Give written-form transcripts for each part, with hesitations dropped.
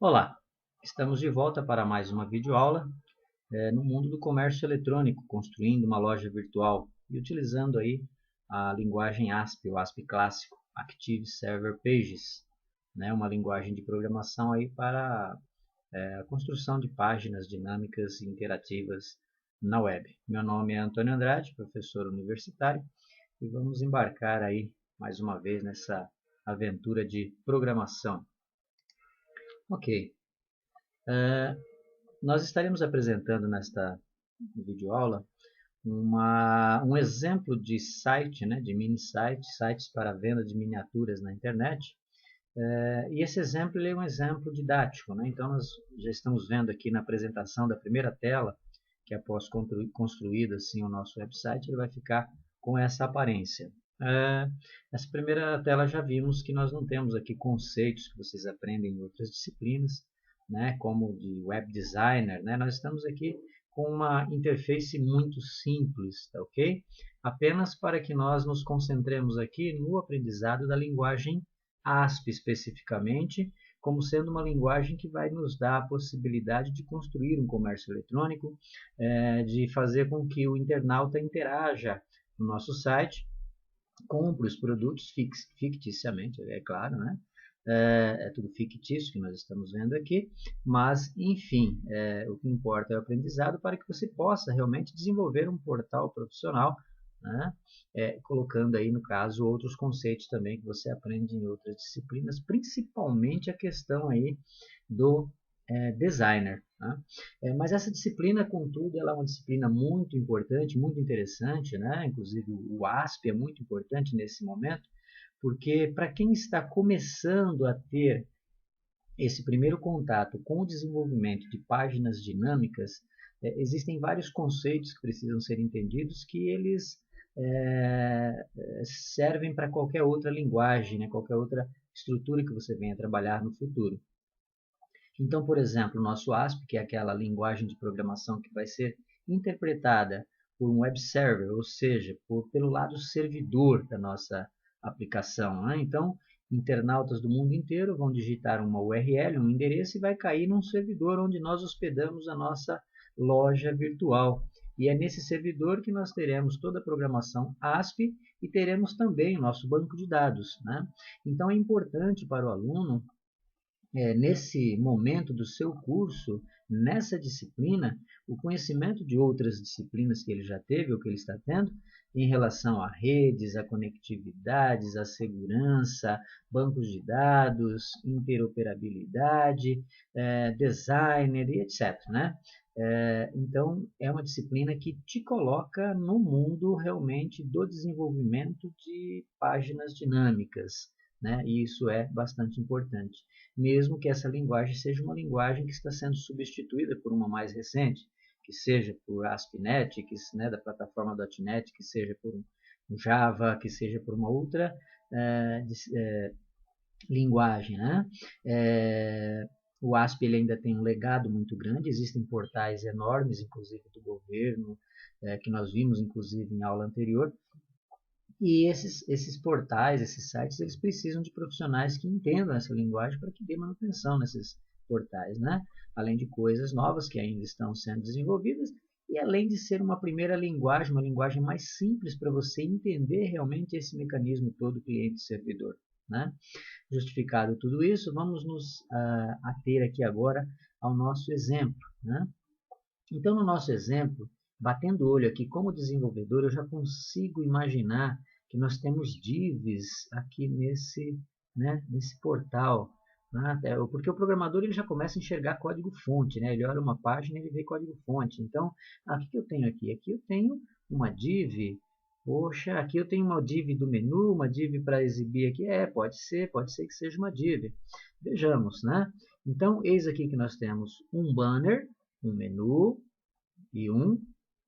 Olá, estamos de volta para mais uma videoaula no mundo do comércio eletrônico, construindo uma loja virtual e utilizando aí a linguagem ASP, o ASP clássico, Active Server Pages, né, uma linguagem de programação aí para a construção de páginas dinâmicas e interativas na web. Meu nome é Antônio Andrade, professor universitário, e vamos embarcar aí mais uma vez nessa aventura de programação. Ok. Nós estaremos apresentando nesta videoaula um exemplo de site, né, de mini site, sites para venda de miniaturas na internet. E esse exemplo é um exemplo didático, né? Então nós já estamos vendo aqui na apresentação da primeira tela, que após construído assim o nosso website, ele vai ficar com essa aparência. Nessa primeira tela já vimos que nós não temos aqui conceitos que vocês aprendem em outras disciplinas, né, como de web designer, né? Nós estamos aqui com uma interface muito simples, tá ok? Apenas para que nós nos concentremos aqui no aprendizado da linguagem ASP especificamente, como sendo uma linguagem que vai nos dar a possibilidade de construir um comércio eletrônico, de fazer com que o internauta interaja no nosso site, compre os produtos ficticiamente, é claro, né? É tudo fictício que nós estamos vendo aqui, mas, enfim, o que importa é o aprendizado para que você possa realmente desenvolver um portal profissional, né? Colocando aí, no caso, outros conceitos também que você aprende em outras disciplinas, principalmente a questão aí do designer. Né? Mas essa disciplina, contudo, ela é uma disciplina muito importante, muito interessante, né? Inclusive o ASP é muito importante nesse momento, porque para quem está começando a ter esse primeiro contato com o desenvolvimento de páginas dinâmicas, existem vários conceitos que precisam ser entendidos que eles servem para qualquer outra linguagem, né? Qualquer outra estrutura que você venha trabalhar no futuro. Então, por exemplo, o nosso ASP, que é aquela linguagem de programação que vai ser interpretada por um web server, ou seja, pelo lado servidor da nossa aplicação. Né? Então, internautas do mundo inteiro vão digitar uma URL, um endereço, e vai cair num servidor onde nós hospedamos a nossa loja virtual. E é nesse servidor que nós teremos toda a programação ASP e teremos também o nosso banco de dados. Né? Então, é importante para o aluno nesse momento do seu curso, nessa disciplina, o conhecimento de outras disciplinas que ele já teve ou que ele está tendo, em relação a redes, a conectividades, a segurança, bancos de dados, interoperabilidade, designer e etc. Né? Então, é uma disciplina que te coloca no mundo realmente do desenvolvimento de páginas dinâmicas, né? E isso é bastante importante, mesmo que essa linguagem seja uma linguagem que está sendo substituída por uma mais recente, que seja por ASP.NET, né, da plataforma .NET, que seja por um Java, que seja por uma outra linguagem. Né? O ASP ele ainda tem um legado muito grande, existem portais enormes, inclusive do governo, que nós vimos inclusive em aula anterior, e esses portais, esses sites, eles precisam de profissionais que entendam essa linguagem para que dê manutenção nesses portais, né? Além de coisas novas que ainda estão sendo desenvolvidas e além de ser uma primeira linguagem, uma linguagem mais simples para você entender realmente esse mecanismo todo cliente-servidor, né? Justificado tudo isso, vamos nos ater aqui agora ao nosso exemplo, né? Então, no nosso exemplo, batendo o olho aqui como desenvolvedor, eu já consigo imaginar que nós temos divs aqui nesse portal. Né? Porque o programador ele já começa a enxergar código-fonte. Né? Ele olha uma página e ele vê código-fonte. Então, o que eu tenho aqui? Aqui eu tenho uma div. Poxa, aqui eu tenho uma div do menu, uma div para exibir aqui. Pode ser que seja uma div. Vejamos, né? Então, eis aqui que nós temos um banner, um menu e um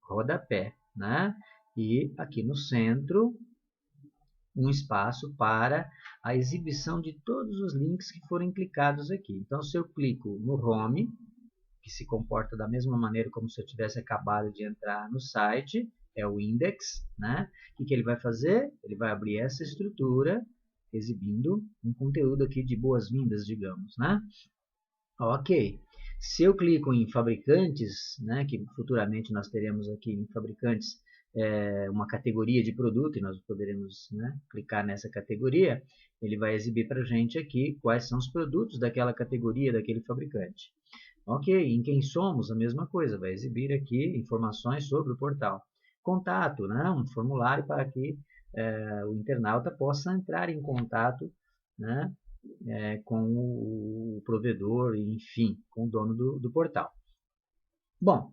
rodapé, né? E aqui no centro, um espaço para a exibição de todos os links que forem clicados aqui. Então, se eu clico no Home, que se comporta da mesma maneira como se eu tivesse acabado de entrar no site, é o Index, né? O que ele vai fazer? Ele vai abrir essa estrutura, exibindo um conteúdo aqui de boas-vindas, digamos, né? Ok. Se eu clico em fabricantes, né, que futuramente nós teremos aqui em fabricantes uma categoria de produto e nós poderemos, né, clicar nessa categoria, ele vai exibir para a gente aqui quais são os produtos daquela categoria, daquele fabricante. Ok, em quem somos, a mesma coisa, vai exibir aqui informações sobre o portal. Contato, né, um formulário para que o internauta possa entrar em contato, né, com o provedor, enfim, com o dono do portal. Bom,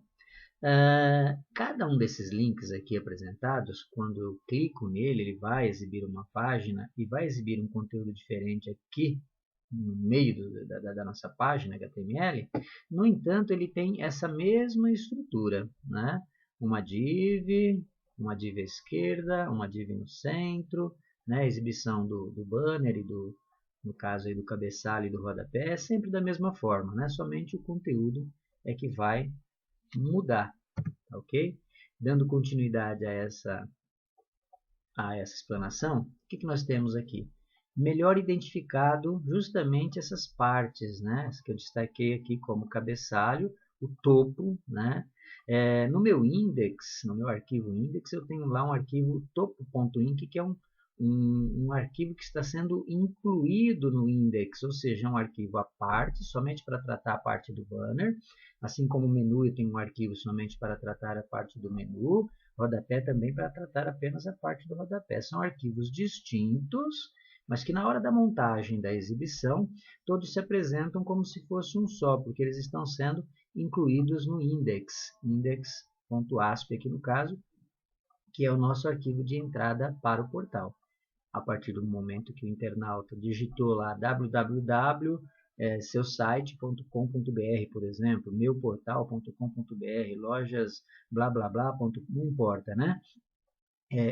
cada um desses links aqui apresentados, quando eu clico nele, ele vai exibir uma página e vai exibir um conteúdo diferente aqui no meio da nossa página HTML. No entanto, ele tem essa mesma estrutura, né? Uma div à esquerda, uma div no centro, né? Exibição do banner e no caso aí do cabeçalho e do rodapé, é sempre da mesma forma, né? Somente o conteúdo é que vai mudar, ok? Dando continuidade a essa explanação, o que nós temos aqui? Melhor identificado justamente essas partes, né? Que eu destaquei aqui como cabeçalho, o topo, né? No meu index, no meu arquivo index, eu tenho lá um arquivo topo.inc, que é um arquivo que está sendo incluído no index, ou seja, um arquivo à parte, somente para tratar a parte do banner, assim como o menu eu tenho um arquivo somente para tratar a parte do menu, rodapé também para tratar apenas a parte do rodapé. São arquivos distintos, mas que na hora da montagem da exibição, todos se apresentam como se fosse um só, porque eles estão sendo incluídos no index.asp aqui no caso, que é o nosso arquivo de entrada para o portal. A partir do momento que o internauta digitou lá www.seusite.com.br, por exemplo, meuportal.com.br, lojas blá blá blá, não importa, né?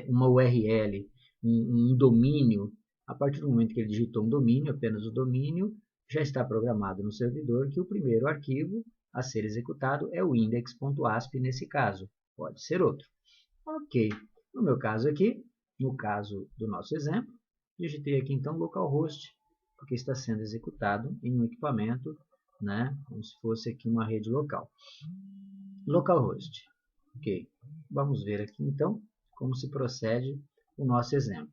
Uma URL, um domínio, a partir do momento que ele digitou um domínio, apenas o domínio, já está programado no servidor que o primeiro arquivo a ser executado é o index.asp nesse caso, pode ser outro. Ok, no meu caso aqui, no caso do nosso exemplo, digitei aqui então localhost, porque está sendo executado em um equipamento, né, como se fosse aqui uma rede local. Localhost. Ok, vamos ver aqui então como se procede o nosso exemplo.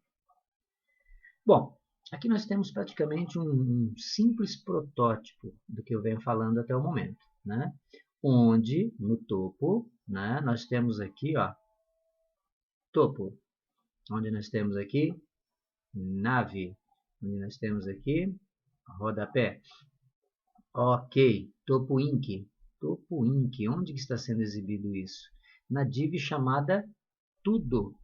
Bom, aqui nós temos praticamente um simples protótipo do que eu venho falando até o momento, né? Onde no topo, né, nós temos aqui, ó, topo, onde nós temos aqui nave, onde nós temos aqui rodapé. Ok, topo inc, onde que está sendo exibido isso? Na div chamada tudo.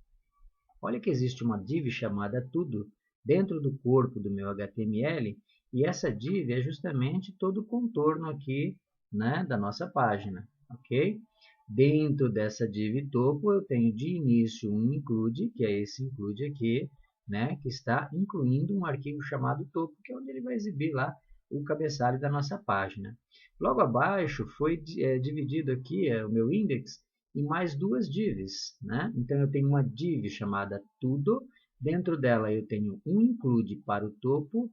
Olha que existe uma div chamada tudo dentro do corpo do meu HTML e essa div é justamente todo o contorno aqui, né, da nossa página, ok? Dentro dessa div topo eu tenho de início um include, que é esse include aqui, né, que está incluindo um arquivo chamado topo, que é onde ele vai exibir lá o cabeçalho da nossa página. Logo abaixo foi dividido aqui o meu index em mais duas divs, né? Então eu tenho uma div chamada tudo, dentro dela eu tenho um include para o topo,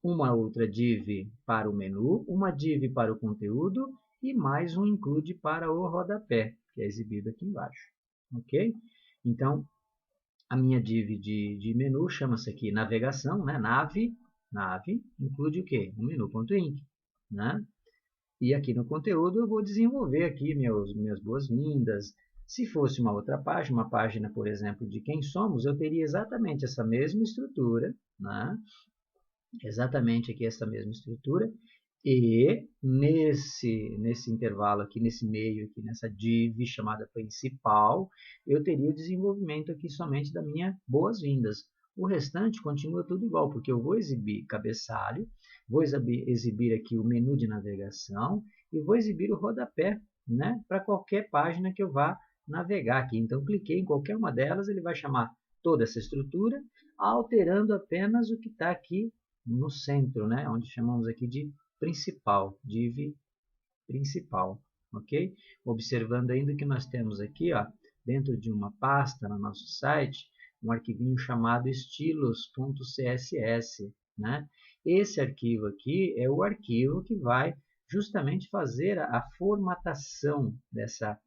uma outra div para o menu, uma div para o conteúdo e mais um include para o rodapé, que é exibido aqui embaixo, ok? Então a minha div de menu chama-se aqui navegação, né? Nave, include o quê? O menu.inc, né? E aqui no conteúdo eu vou desenvolver aqui minhas boas-vindas. Se fosse uma outra página, uma página, por exemplo, de quem somos, eu teria exatamente essa mesma estrutura, né? Exatamente aqui essa mesma estrutura. E nesse intervalo aqui, nesse meio aqui, nessa div chamada principal, eu teria o desenvolvimento aqui somente da minha boas-vindas. O restante continua tudo igual, porque eu vou exibir cabeçalho, vou exibir aqui o menu de navegação e vou exibir o rodapé, né, para qualquer página que eu vá navegar aqui. Então, cliquei em qualquer uma delas, ele vai chamar toda essa estrutura, alterando apenas o que está aqui no centro, né, onde chamamos aqui de principal, div principal, ok? Observando ainda que nós temos aqui, ó, dentro de uma pasta no nosso site, um arquivinho chamado estilos.css, né? esse arquivo aqui é o arquivo que vai justamente fazer a formatação dessa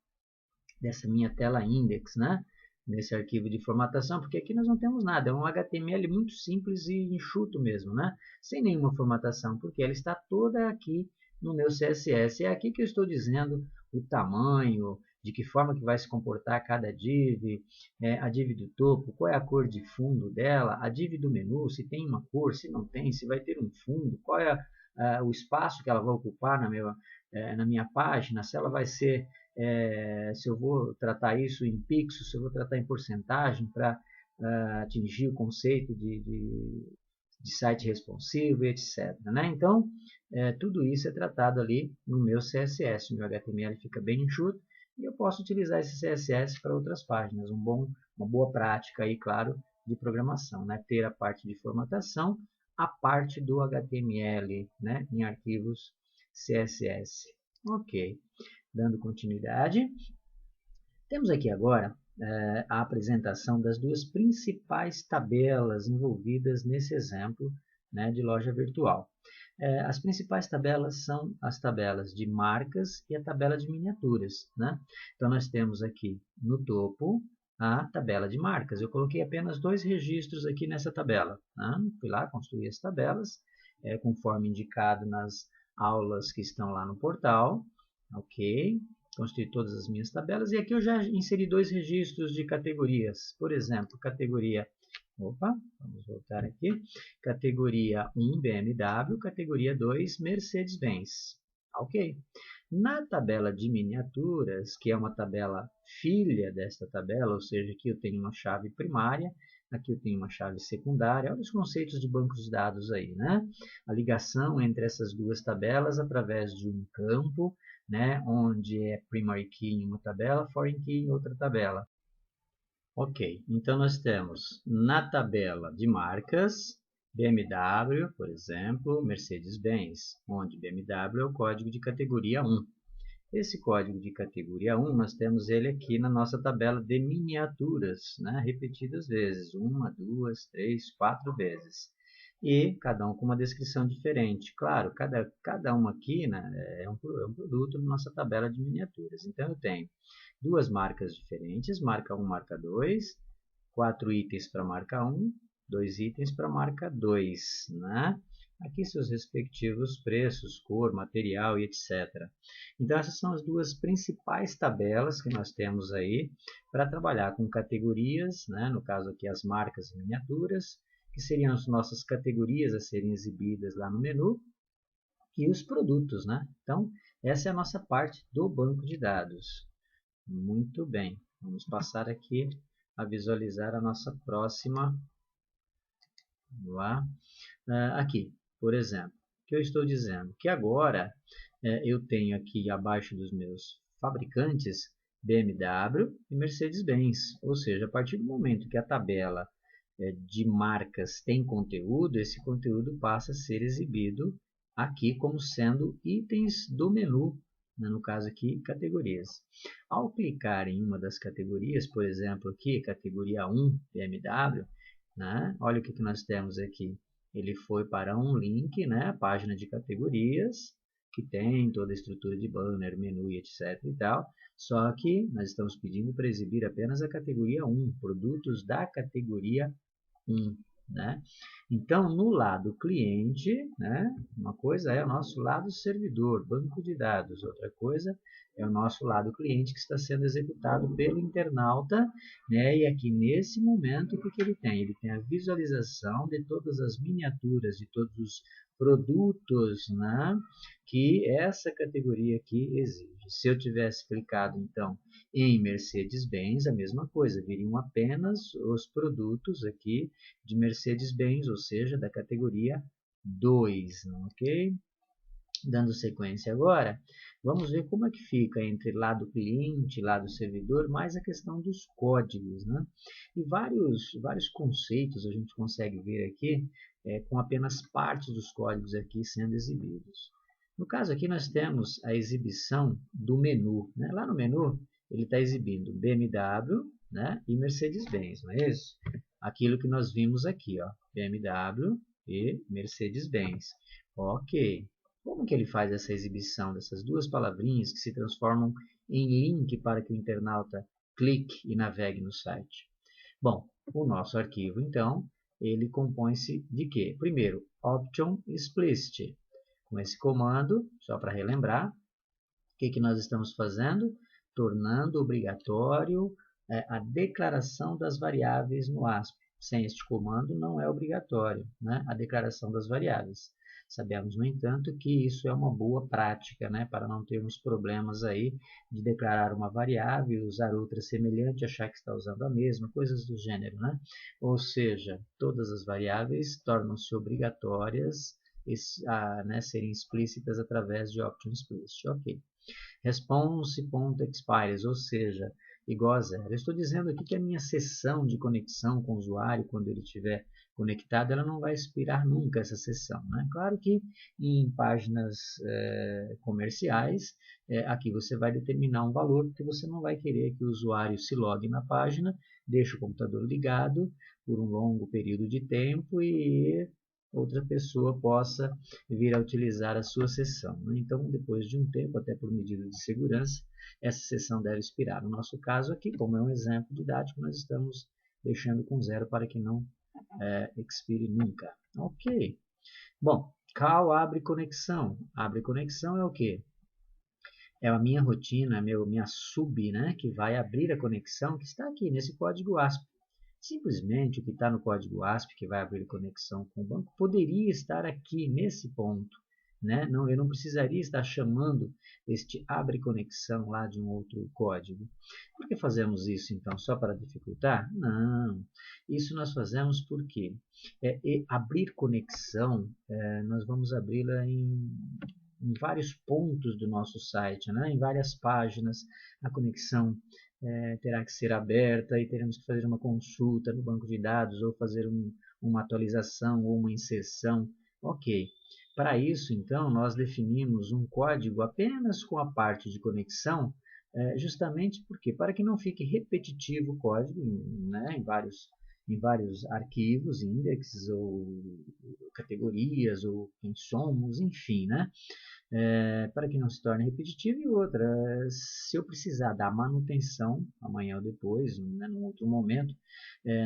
minha tela index, né? Nesse arquivo de formatação, porque aqui nós não temos nada, é um HTML muito simples e enxuto mesmo, né? Sem nenhuma formatação, porque ela está toda aqui no meu CSS. É aqui que eu estou dizendo o tamanho, de que forma que vai se comportar cada div, a div do topo, qual é a cor de fundo dela, a div do menu, se tem uma cor, se não tem, se vai ter um fundo, qual é o espaço que ela vai ocupar na minha página, se ela vai ser se eu vou tratar isso em pixels, se eu vou tratar em porcentagem para atingir o conceito de site responsivo, etc. Né? Então, tudo isso é tratado ali no meu CSS. O meu HTML fica bem enxuto e eu posso utilizar esse CSS para outras páginas. Uma boa prática aí, claro, de programação, né? Ter a parte de formatação, a parte do HTML, né? Em arquivos CSS. Ok. Dando continuidade, temos aqui agora a apresentação das duas principais tabelas envolvidas nesse exemplo, né, de loja virtual. As principais tabelas são as tabelas de marcas e a tabela de miniaturas. Né? Então, nós temos aqui no topo a tabela de marcas. Eu coloquei apenas 2 registros aqui nessa tabela. Né? Fui lá, construí as tabelas, conforme indicado nas aulas que estão lá no portal. Ok, construí todas as minhas tabelas e aqui eu já inseri 2 registros de categorias. Por exemplo, categoria, vamos voltar aqui, categoria 1 BMW, categoria 2 Mercedes-Benz. Ok. Na tabela de miniaturas, que é uma tabela filha desta tabela, ou seja, aqui eu tenho uma chave primária, aqui eu tenho uma chave secundária. Olha os conceitos de bancos de dados aí, né? A ligação entre essas duas tabelas através de um campo, né, onde é primary key em uma tabela, foreign key em outra tabela. Ok, então nós temos na tabela de marcas, BMW, por exemplo, Mercedes-Benz, onde BMW é o código de categoria 1. Esse código de categoria 1, nós temos ele aqui na nossa tabela de miniaturas, né, repetidas vezes, 1, 2, 3, 4 vezes. E cada um com uma descrição diferente. Claro, cada um aqui, né, é um produto na nossa tabela de miniaturas. Então, eu tenho 2 marcas diferentes, marca 1, marca 2, 4 itens para marca 1, 2 itens para marca 2. Né? Aqui seus respectivos preços, cor, material e etc. Então, essas são as duas principais tabelas que nós temos aí para trabalhar com categorias, né? No caso aqui as marcas e miniaturas, que seriam as nossas categorias a serem exibidas lá no menu, e os produtos, né? Então, essa é a nossa parte do banco de dados. Muito bem, vamos passar aqui a visualizar a nossa próxima. Vamos lá. Aqui, por exemplo, o que eu estou dizendo? Que agora eu tenho aqui abaixo dos meus fabricantes BMW e Mercedes-Benz. Ou seja, a partir do momento que a tabela de marcas tem conteúdo, esse conteúdo passa a ser exibido aqui como sendo itens do menu, né? No caso aqui, categorias. Ao clicar em uma das categorias, por exemplo aqui, categoria 1, BMW, né? Olha o que nós temos aqui. Ele foi para um link, né? Página de categorias, que tem toda a estrutura de banner, menu e etc. e tal. Só que nós estamos pedindo para exibir apenas a categoria 1, produtos da categoria 1. Né? Então, no lado cliente, né, uma coisa é o nosso lado servidor, banco de dados. Outra coisa é o nosso lado cliente que está sendo executado pelo internauta. Né? E aqui, nesse momento, o que ele tem? Ele tem a visualização de todas as miniaturas, de todos os produtos, né, que essa categoria aqui exige. Se eu tivesse clicado, então, em Mercedes-Benz, a mesma coisa, viriam apenas os produtos aqui de Mercedes-Benz, ou seja, da categoria 2, ok? Dando sequência agora, vamos ver como é que fica entre lado cliente e lado servidor, mais a questão dos códigos. Né? E vários conceitos a gente consegue ver aqui com apenas parte dos códigos aqui sendo exibidos. No caso aqui nós temos a exibição do menu. Né? Lá no menu ele está exibindo BMW, né? E Mercedes-Benz, não é isso? Aquilo que nós vimos aqui, ó, BMW e Mercedes-Benz. Ok. Como que ele faz essa exibição dessas duas palavrinhas que se transformam em link para que o internauta clique e navegue no site? Bom, o nosso arquivo, então, ele compõe-se de quê? Primeiro, option explicit. Com esse comando, só para relembrar, o que nós estamos fazendo? Tornando obrigatório a declaração das variáveis no ASP. Sem este comando não é obrigatório, né, a declaração das variáveis. Sabemos, no entanto, que isso é uma boa prática, né, para não termos problemas aí de declarar uma variável e usar outra semelhante, achar que está usando a mesma, coisas do gênero, né? Ou seja, todas as variáveis tornam-se obrigatórias a serem explícitas através de option explicit. Ok. Response.expires, ou seja, igual a zero. Eu estou dizendo aqui que a minha sessão de conexão com o usuário, quando ele estiver conectado, ela não vai expirar nunca essa sessão, né? Claro que em páginas comerciais, aqui você vai determinar um valor, porque você não vai querer que o usuário se logue na página, deixe o computador ligado por um longo período de tempo e outra pessoa possa vir a utilizar a sua sessão, né? Então, depois de um tempo, até por medida de segurança, essa sessão deve expirar. No nosso caso aqui, como é um exemplo didático, nós estamos deixando com zero para que não expire nunca. Ok. Bom, call abre conexão. Abre conexão é o quê? É a minha rotina, minha sub, né, que vai abrir a conexão que está aqui nesse código ASP. Simplesmente o que está no código ASP, que vai abrir conexão com o banco, poderia estar aqui nesse ponto, né? Eu não precisaria estar chamando este abre conexão lá de um outro código. Por que fazemos isso, então? Só para dificultar? Não. Isso nós fazemos porque abrir conexão, nós vamos abri-la em vários pontos do nosso site, né? Em várias páginas, a conexão terá que ser aberta e teremos que fazer uma consulta no banco de dados ou fazer uma atualização ou uma inserção. Ok. Para isso, então, nós definimos um código apenas com a parte de conexão, justamente porque para que não fique repetitivo o código, né, em vários arquivos, indexes ou categorias ou quem somos, enfim, né? Para que não se torne repetitivo. E outra, se eu precisar dar manutenção amanhã ou depois, né, num outro momento,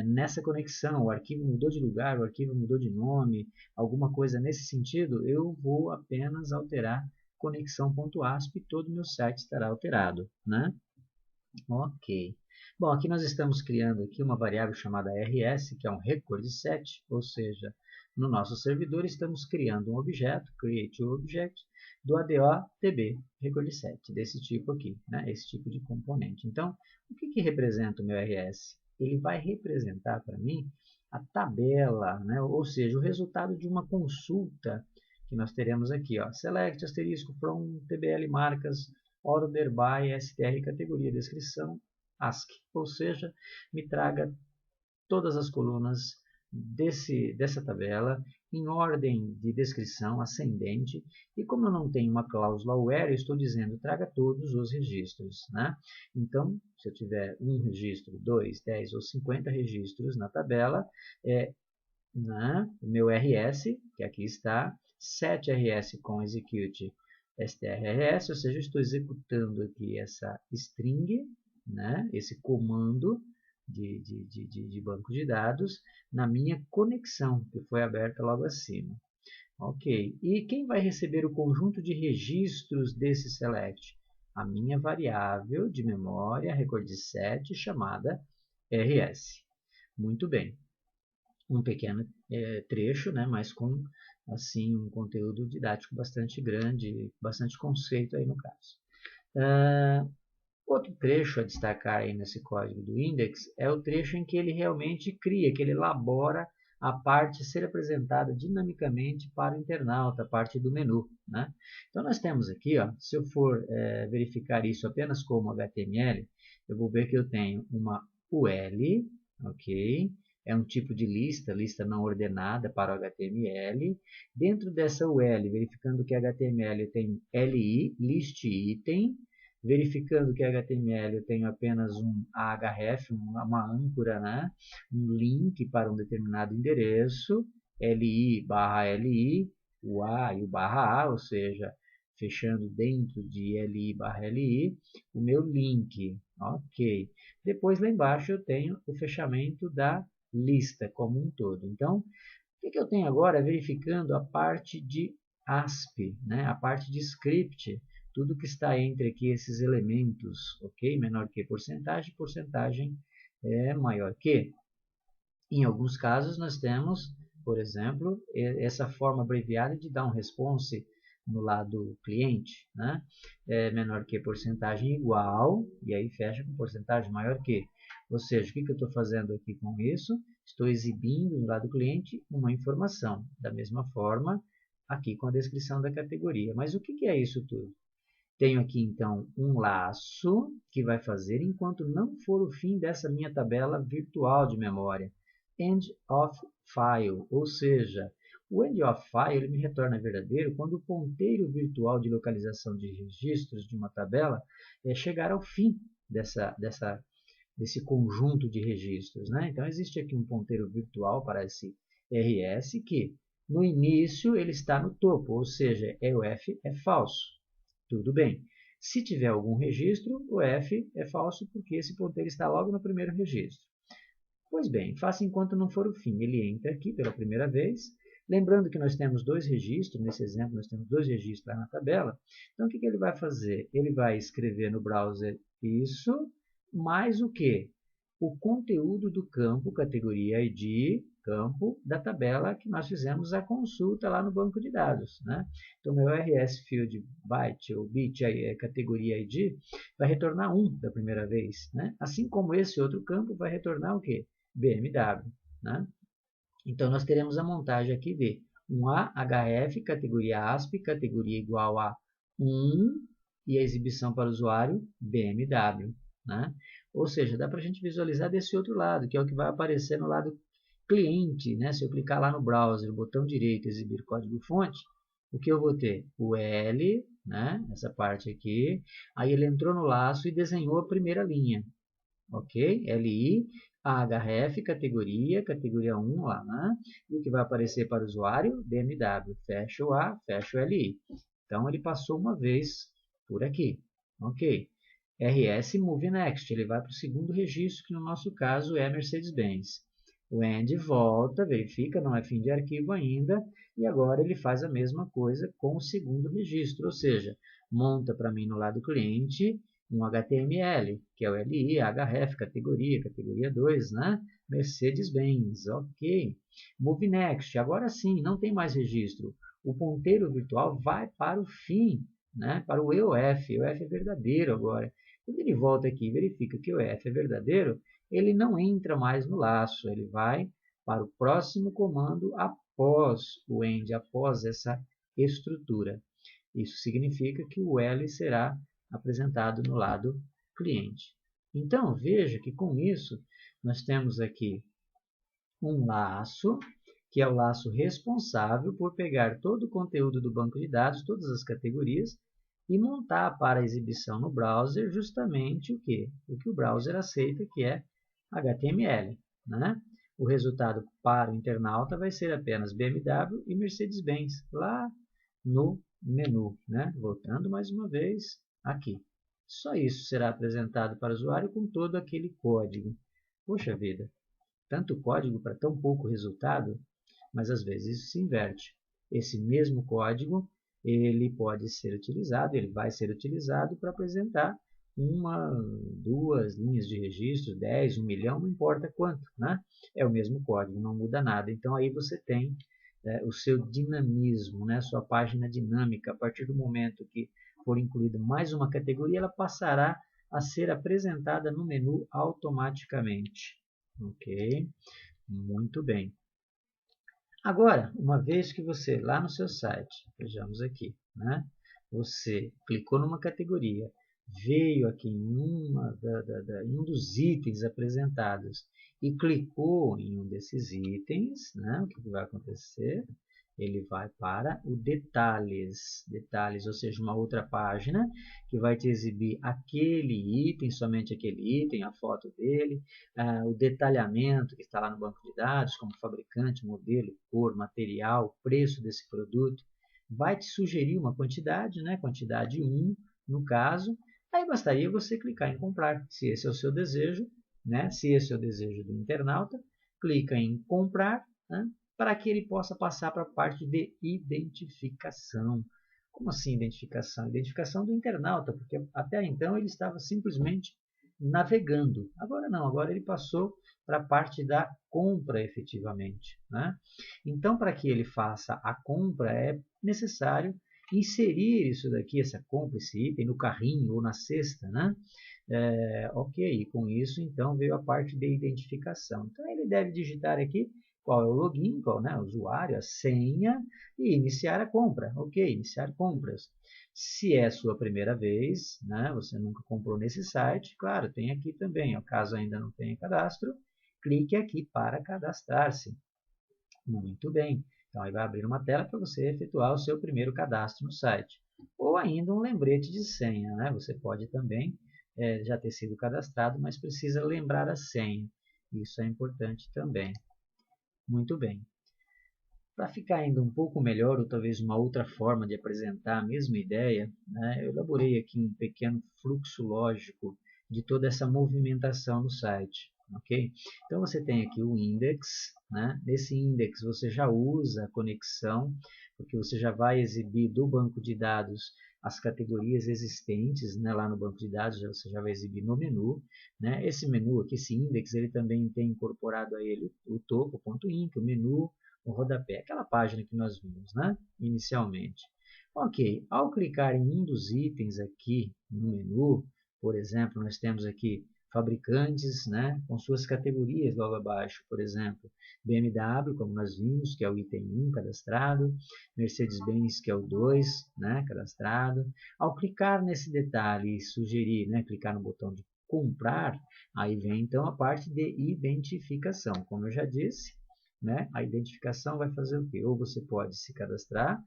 nessa conexão, o arquivo mudou de lugar, o arquivo mudou de nome, alguma coisa nesse sentido, eu vou apenas alterar conexão.asp e todo o meu site estará alterado, né? Ok. Bom, aqui nós estamos criando aqui uma variável chamada rs, que é um record set, ou seja, no nosso servidor estamos criando um objeto, create object, do ADO-DB, record set, desse tipo aqui, né? Esse tipo de componente. Então, o que representa o meu rs? Ele vai representar para mim a tabela, né? Ou seja, o resultado de uma consulta que nós teremos aqui, ó, select asterisco from tbl marcas order by str categoria descrição ASCII, ou seja, me traga todas as colunas dessa tabela em ordem de descrição ascendente, e como eu não tenho uma cláusula where, eu estou dizendo traga todos os registros, né? Então, se eu tiver um registro, 2, 10 ou 50 registros na tabela, né, o meu rs, que aqui está, setRS com execute strrs, ou seja, eu estou executando aqui essa string, né, esse comando de banco de dados na minha conexão, que foi aberta logo acima. Ok, e quem vai receber o conjunto de registros desse select? A minha variável de memória recordset chamada rs. Muito bem. Um pequeno trecho, né, mas com assim um conteúdo didático bastante grande, bastante conceito aí no caso. Outro trecho a destacar aí nesse código do index é o trecho em que ele realmente cria, que ele elabora a parte a ser apresentada dinamicamente para o internauta, a parte do menu, né? Então nós temos aqui, ó, se eu for verificar isso apenas como HTML, eu vou ver que eu tenho uma UL, ok? É um tipo de lista não ordenada para o HTML. Dentro dessa UL, verificando que HTML tem LI, list item, verificando que HTML eu tenho apenas um ahref, uma âncora, né? Um link para um determinado endereço, LI barra LI, o A e o barra A, ou seja, fechando dentro de LI barra LI, o meu link. Ok. Depois, lá embaixo, eu tenho o fechamento da lista como um todo. Então, o que eu tenho agora? Verificando a parte de ASP, né? A parte de script, tudo que está entre aqui esses elementos, ok? Menor que porcentagem é maior que. Em alguns casos, nós temos, por exemplo, essa forma abreviada de dar um response no lado cliente, né? É menor que porcentagem igual, e aí fecha com porcentagem maior que. Ou seja, o que eu estou fazendo aqui com isso? Estou exibindo no lado cliente uma informação. Da mesma forma, aqui com a descrição da categoria. Mas o que é isso tudo? Tenho aqui, então, um laço que vai fazer enquanto não for o fim dessa minha tabela virtual de memória. End of file, ou seja, o end of file ele me retorna verdadeiro quando o ponteiro virtual de localização de registros de uma tabela chegar ao fim desse conjunto de registros, né? Então, existe aqui um ponteiro virtual para esse RS que, no início, ele está no topo, ou seja, o F é falso. Tudo bem. Se tiver algum registro, o F é falso porque esse ponteiro está logo no primeiro registro. Pois bem, faça enquanto não for o fim. Ele entra aqui pela primeira vez. Lembrando que nós temos dois registros, nesse exemplo nós temos dois registros lá na tabela. Então o que ele vai fazer? Ele vai escrever no browser isso, mais o quê? O conteúdo do campo, categoria ID, campo da tabela que nós fizemos a consulta lá no banco de dados, né? Então, meu RS field byte ou bit, categoria ID, vai retornar 1 da primeira vez, né? Assim como esse outro campo vai retornar o quê? BMW, né? Então, nós teremos a montagem aqui de um AHF, categoria ASP, categoria igual a 1, e a exibição para o usuário BMW, né? Ou seja, dá para a gente visualizar desse outro lado, que é o que vai aparecer no lado cliente, né? Se eu clicar lá no browser, botão direito, exibir código-fonte, o que eu vou ter? O L, né? Essa parte aqui, aí ele entrou no laço e desenhou a primeira linha, ok? LI, AHF, categoria 1 lá, né? E o que vai aparecer para o usuário? BMW, fecha o A, fecha o LI. Então, ele passou uma vez por aqui, ok? RS Move Next, ele vai para o segundo registro, que no nosso caso é Mercedes-Benz. O END volta, verifica, não é fim de arquivo ainda, e agora ele faz a mesma coisa com o segundo registro, ou seja, monta para mim no lado cliente um HTML, que é o LI, HRF, categoria 2, né? Mercedes-Benz, ok. Move Next, agora sim, não tem mais registro. O ponteiro virtual vai para o fim, né? Para o EOF, EOF é verdadeiro agora. Quando ele volta aqui e verifica que o EOF é verdadeiro, ele não entra mais no laço, ele vai para o próximo comando após o end, após essa estrutura. Isso significa que o L será apresentado no lado cliente. Então, veja que com isso, nós temos aqui um laço, que é o laço responsável por pegar todo o conteúdo do banco de dados, todas as categorias, e montar para exibição no browser justamente o que? O que o browser aceita, que é HTML, né? O resultado para o internauta vai ser apenas BMW e Mercedes-Benz, lá no menu, né? Voltando mais uma vez aqui. Só isso será apresentado para o usuário com todo aquele código. Poxa vida, tanto código para tão pouco resultado, mas às vezes isso se inverte. Esse mesmo código, ele pode ser utilizado, ele vai ser utilizado para apresentar uma, duas linhas de registro, 10, 1 milhão, não importa quanto, né? É o mesmo código, não muda nada. Então aí você tem o seu dinamismo, né? Sua página dinâmica. A partir do momento que for incluída mais uma categoria, ela passará a ser apresentada no menu automaticamente. Ok? Muito bem. Agora, uma vez que você, lá no seu site, vejamos aqui, né? Você clicou numa categoria, veio aqui em um dos itens apresentados e clicou em um desses itens, né? O que vai acontecer? ele vai para o detalhes, ou seja, uma outra página que vai te exibir aquele item, somente aquele item, a foto dele, o detalhamento que está lá no banco de dados, como fabricante, modelo, cor, material, preço desse produto. Vai te sugerir uma quantidade, né? Quantidade 1, no caso. Aí bastaria você clicar em comprar, se esse é o seu desejo, né? Se esse é o desejo do internauta, clica em comprar, né? Para que ele possa passar para a parte de identificação. Como assim identificação? Identificação do internauta, porque até então ele estava simplesmente navegando. Agora não, agora ele passou para a parte da compra efetivamente, né? Então, para que ele faça a compra, é necessário inserir isso daqui, essa compra, esse item, no carrinho ou na cesta, né? Ok, com isso então veio a parte de identificação. Então ele deve digitar aqui qual é o login, qual, né, o usuário, a senha e iniciar a compra. Ok, iniciar compras. Se é sua primeira vez, né, você nunca comprou nesse site, claro, tem aqui também, ó, caso ainda não tenha cadastro, clique aqui para cadastrar-se. Muito bem. Então, aí vai abrir uma tela para você efetuar o seu primeiro cadastro no site. Ou ainda um lembrete de senha, né? Você pode também já ter sido cadastrado, mas precisa lembrar a senha. Isso é importante também. Muito bem. Para ficar ainda um pouco melhor, ou talvez uma outra forma de apresentar a mesma ideia, né, eu elaborei aqui um pequeno fluxo lógico de toda essa movimentação no site. Okay? Então você tem aqui o index, né? Nesse index você já usa a conexão, porque você já vai exibir do banco de dados as categorias existentes, né? Lá no banco de dados você já vai exibir no menu, né? Esse menu aqui, esse index, ele também tem incorporado a ele o topo, ponto .inc, o menu, o rodapé, aquela página que nós vimos, né? Inicialmente. Ok, ao clicar em um dos itens aqui no menu, por exemplo, nós temos aqui fabricantes, né, com suas categorias logo abaixo, por exemplo, BMW, como nós vimos, que é o item 1 cadastrado, Mercedes-Benz, que é o 2, né, cadastrado. Ao clicar nesse detalhe e sugerir, né, clicar no botão de comprar, aí vem então a parte de identificação. Como eu já disse, né, a identificação vai fazer o quê? Ou você pode se cadastrar,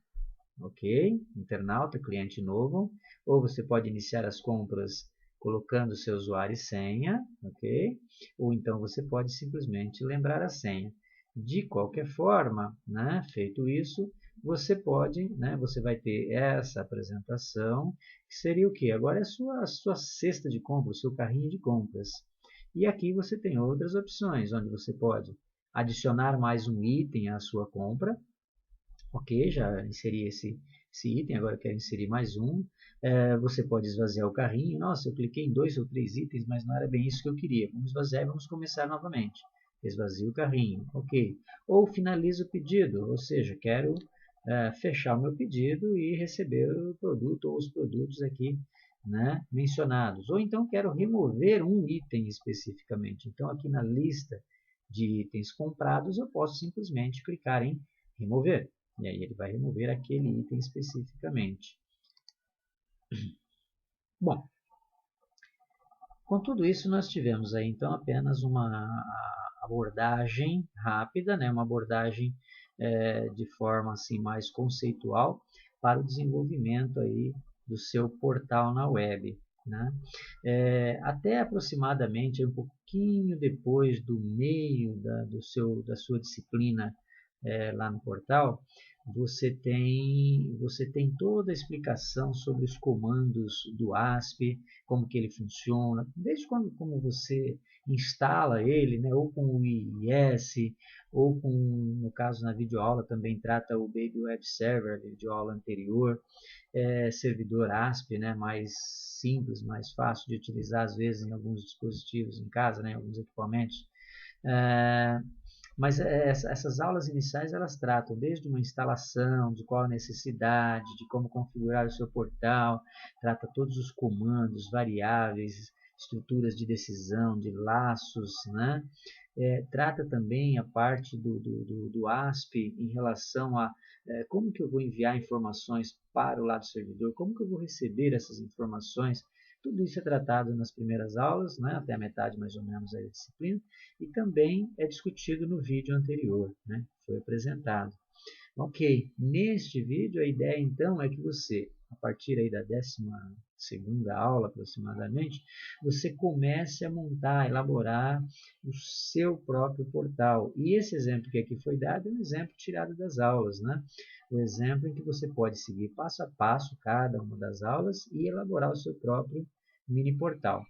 ok, internauta, cliente novo, ou você pode iniciar as compras colocando seu usuário e senha, ok? Ou então você pode simplesmente lembrar a senha. De qualquer forma, né, feito isso, você pode, né, você vai ter essa apresentação, que seria o quê? Agora é a sua cesta de compras, o seu carrinho de compras. E aqui você tem outras opções, onde você pode adicionar mais um item à sua compra. Ok, já inseri esse item, agora eu quero inserir mais um. Você pode esvaziar o carrinho. Nossa, eu cliquei em 2 ou 3 itens, mas não era bem isso que eu queria. Vamos esvaziar e vamos começar novamente. Esvazio o carrinho, ok. Ou finalizo o pedido, ou seja, quero fechar o meu pedido e receber o produto ou os produtos aqui, né, mencionados. Ou então quero remover um item especificamente. Então aqui na lista de itens comprados eu posso simplesmente clicar em remover. E aí ele vai remover aquele item especificamente. Bom, com tudo isso nós tivemos aí então apenas uma abordagem rápida, né? Uma abordagem de forma assim mais conceitual para o desenvolvimento aí do seu portal na web. Né? Até aproximadamente um pouquinho depois do meio da sua disciplina lá no portal, você tem toda a explicação sobre os comandos do ASP, como que ele funciona, desde como você instala ele, né, ou com o IIS, ou com, no caso na videoaula também trata o Baby Web Server, a videoaula anterior, servidor ASP, né, mais simples, mais fácil de utilizar às vezes em alguns dispositivos em casa, né, em alguns equipamentos. Mas essas aulas iniciais elas tratam desde uma instalação, de qual a necessidade, de como configurar o seu portal, trata todos os comandos, variáveis, estruturas de decisão, de laços, né? Trata também a parte do ASP em relação a como que eu vou enviar informações para o lado servidor, como que eu vou receber essas informações. Tudo isso é tratado nas primeiras aulas, né, até a metade mais ou menos da disciplina, e também é discutido no vídeo anterior, né, que foi apresentado. Ok, neste vídeo a ideia então é que você, a partir aí da 12ª aula aproximadamente, você comece a montar, elaborar o seu próprio portal. E esse exemplo que aqui foi dado é um exemplo tirado das aulas, né? O exemplo em que você pode seguir passo a passo cada uma das aulas e elaborar o seu próprio mini portal.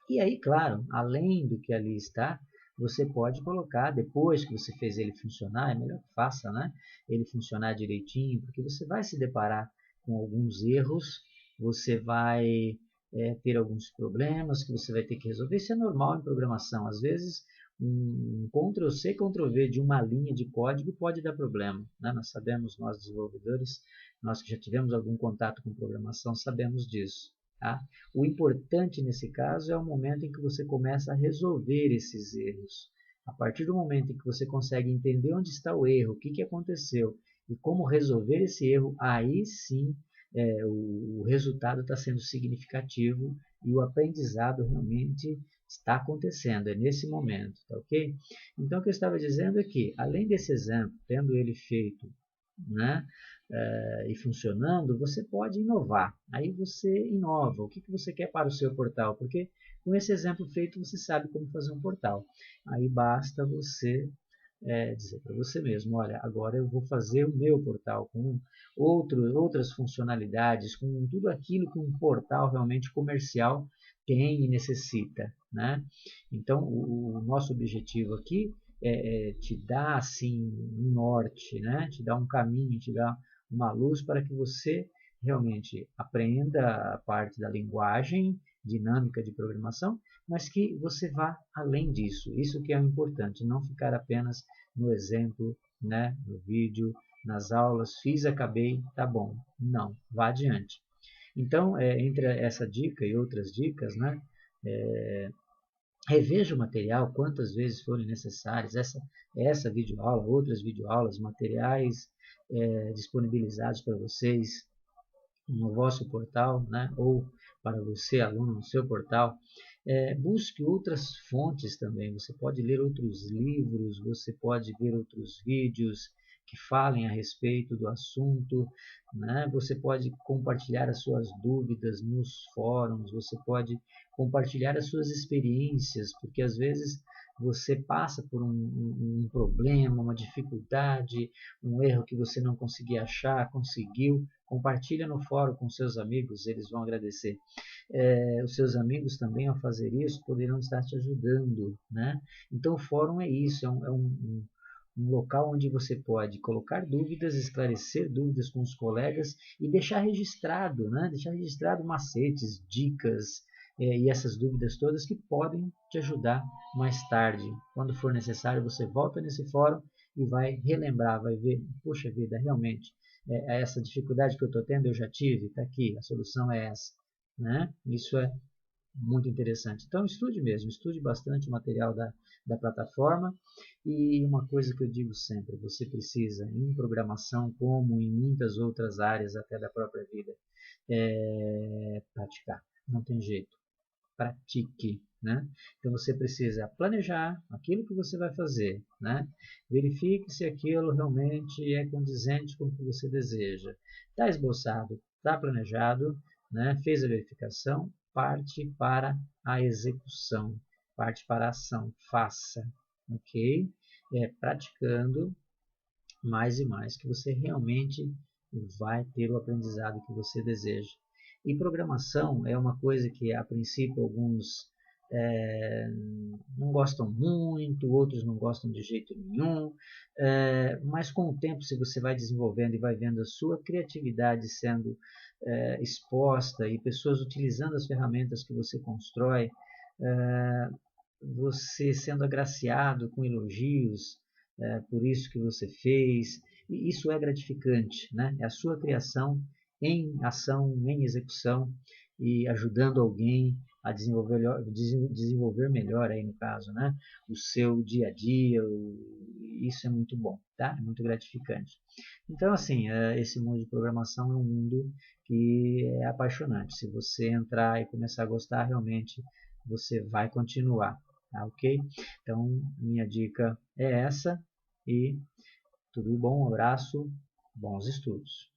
E aí, claro, além do que ali está, você pode colocar, depois que você fez ele funcionar, é melhor que faça, né? Ele funcionar direitinho, porque você vai se deparar com alguns erros, você vai ter alguns problemas que você vai ter que resolver. Isso é normal em programação. Às vezes, um Ctrl+C, Ctrl+V de uma linha de código pode dar problema, né? Nós sabemos, nós desenvolvedores, nós que já tivemos algum contato com programação, sabemos disso. Tá? O importante nesse caso é o momento em que você começa a resolver esses erros. A partir do momento em que você consegue entender onde está o erro, o que aconteceu e como resolver esse erro, aí sim o resultado está sendo significativo e o aprendizado realmente está acontecendo, é nesse momento, tá ok? Então o que eu estava dizendo é que, além desse exemplo, tendo ele feito, né, e funcionando, você pode inovar. Aí você inova. O que você quer para o seu portal? Porque com esse exemplo feito você sabe como fazer um portal. Aí basta você dizer para você mesmo, olha, agora eu vou fazer o meu portal com outras funcionalidades, com tudo aquilo que um portal realmente comercial tem e necessita, né? Então, o nosso objetivo aqui te dar assim um norte, né? Te dar um caminho, te dar uma luz para que você realmente aprenda a parte da linguagem dinâmica de programação, mas que você vá além disso. Isso que é o importante, não ficar apenas no exemplo, né, no vídeo, nas aulas, fiz, acabei, tá bom. Não, vá adiante. Então, entre essa dica e outras dicas, né, reveja o material quantas vezes forem necessárias, essa videoaula, outras videoaulas, materiais disponibilizados para vocês no vosso portal, né, ou para você, aluno, no seu portal. Busque outras fontes também, você pode ler outros livros, você pode ver outros vídeos que falem a respeito do assunto, né? Você pode compartilhar as suas dúvidas nos fóruns, você pode compartilhar as suas experiências, porque às vezes você passa por um problema, uma dificuldade, um erro que você não conseguia achar, conseguiu, compartilha no fórum com seus amigos, eles vão agradecer. Os seus amigos também, ao fazer isso, poderão estar te ajudando, né? Então, o fórum é isso, um local onde você pode colocar dúvidas, esclarecer dúvidas com os colegas e deixar registrado, né? Deixar registrado macetes, dicas e essas dúvidas todas que podem te ajudar mais tarde. Quando for necessário, você volta nesse fórum e vai relembrar, vai ver, poxa vida, realmente, essa dificuldade que eu estou tendo eu já tive, está aqui, a solução é essa. Né? Isso é muito interessante. Então, estude mesmo, estude bastante o material da plataforma. E uma coisa que eu digo sempre, você precisa, em programação, como em muitas outras áreas até da própria vida, praticar. Não tem jeito. Pratique. Né? Então, você precisa planejar aquilo que você vai fazer. Né? Verifique se aquilo realmente é condizente com o que você deseja. Está esboçado, está planejado, né? Fez a verificação, parte para a execução, parte para a ação, faça, ok? Praticando mais e mais que você realmente vai ter o aprendizado que você deseja. E programação é uma coisa que a princípio alguns não gostam muito, outros não gostam de jeito nenhum, mas com o tempo, se você vai desenvolvendo e vai vendo a sua criatividade sendo exposta e pessoas utilizando as ferramentas que você constrói, você sendo agraciado com elogios por isso que você fez, e isso é gratificante, né? É a sua criação em ação, em execução e ajudando alguém a desenvolver melhor aí no caso, né? O seu dia a dia, isso é muito bom, tá? É muito gratificante. Então, assim, esse mundo de programação é um mundo que é apaixonante. Se você entrar e começar a gostar, realmente você vai continuar, tá ok? Então, minha dica é essa e Tudo de bom, um abraço, bons estudos.